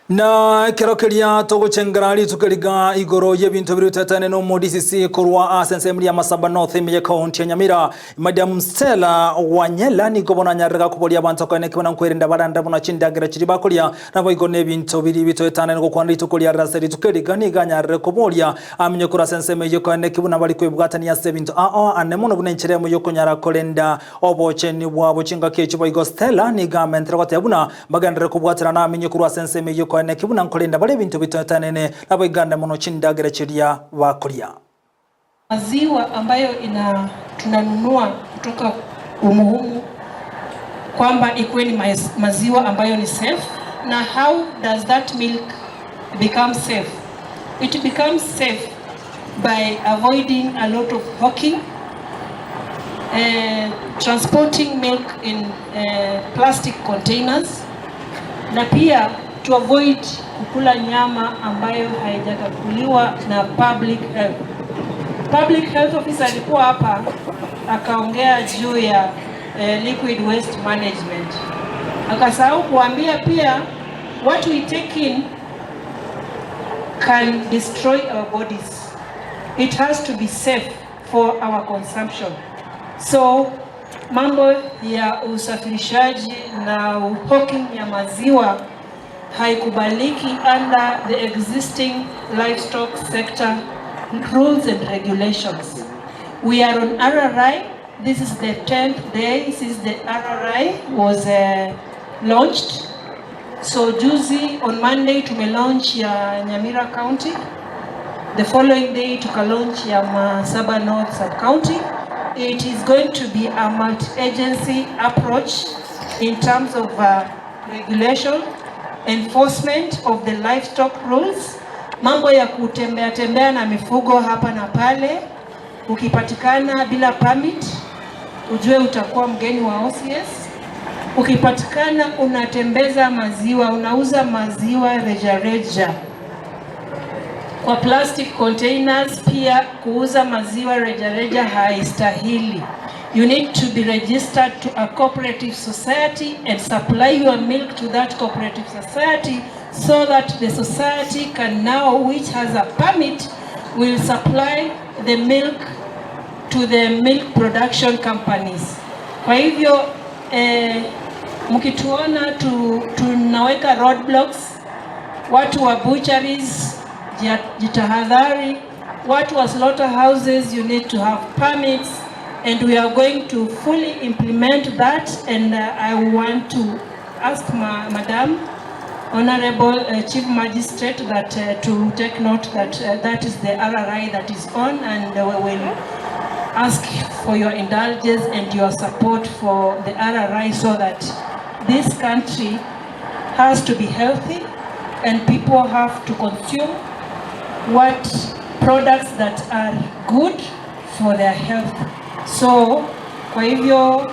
Na kerokeria toguchengerari tukeriga igoro y'ebintu birutetane no muri DCC kurwa Assembly ya Masaba North ya County ya Nyamira. Madam Stella Wanyela ni gobona nyarega kubolia abantu kane kibona kwerinda baranda buna chindagera chiri bakolia nabo igone ebintu biri bitetane ngo kwandi tukolia raseri tukeriga ni ganyarre kubolia amenye kura Assembly yo kane kibona bali kwebwatani ya sebintu anemuno bunenchere mu yoko nyara kolenda obocheni bwabo chinga kechi boy Stella ni gamentre kwatebuna bagandre kubwatira na amenye kura Assembly yo na kibuna nkolinda bale bintu bitatanene nabo iganda muno chindagera chiria bakolia maziwa ambayo tunanunua kutoka umuhumu kwamba ikuwe ni maziwa ambayo ni safe. Na how does that milk become safe? It becomes safe by avoiding a lot of hawking, transporting milk in plastic containers, na pia to avoid kukula nyama ambayo haijakaguliwa na public health. Public health officer alikuwa hapa akaongea juu ya liquid waste management. Akasahau kuambia pia what we take in can destroy our bodies. It has to be safe for our consumption. So mambo ya usafirishaji na hawking ya maziwa haikubaliki under the existing livestock sector rules and regulations. We are on RRI. This is the 10th day since the RRI was launched. So juzi on Monday launch ya Nyamira County. The following day launch ya Masaba North Sub-County. It is going to be a multi-agency approach in terms of regulation, enforcement of the livestock rules. Mambo ya kutembea na mifugo hapa na pale, ukipatikana bila permit ujue utakuwa mgeni wa OCS. Ukipatikana unatembeza maziwa, unauza maziwa rejareja kwa plastic containers, pia kuuza maziwa rejareja haistahili. You need to be registered to a cooperative society and supply your milk to that cooperative society so that the society can now, which has a permit, will supply the milk to the milk production companies. Kwa hivyo mkituona tunaweka roadblocks, watu wa butcheries jitahadhari, watu wa slaughterhouses, you need to have permits. And we are going to fully implement that. And I want to ask Madam Honorable Chief Magistrate that to take note that that is the RRI that is on, and we will ask for your indulgence and your support for the RRI so that this country has to be healthy and people have to consume what products that are good for their health. So kwa hivyo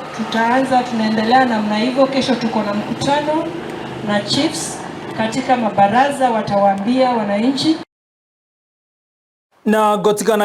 tunaendelea namna hivyo. Kesho tuko na mkutano na chiefs katika mabaraza, watawaambia wananchi na gotikana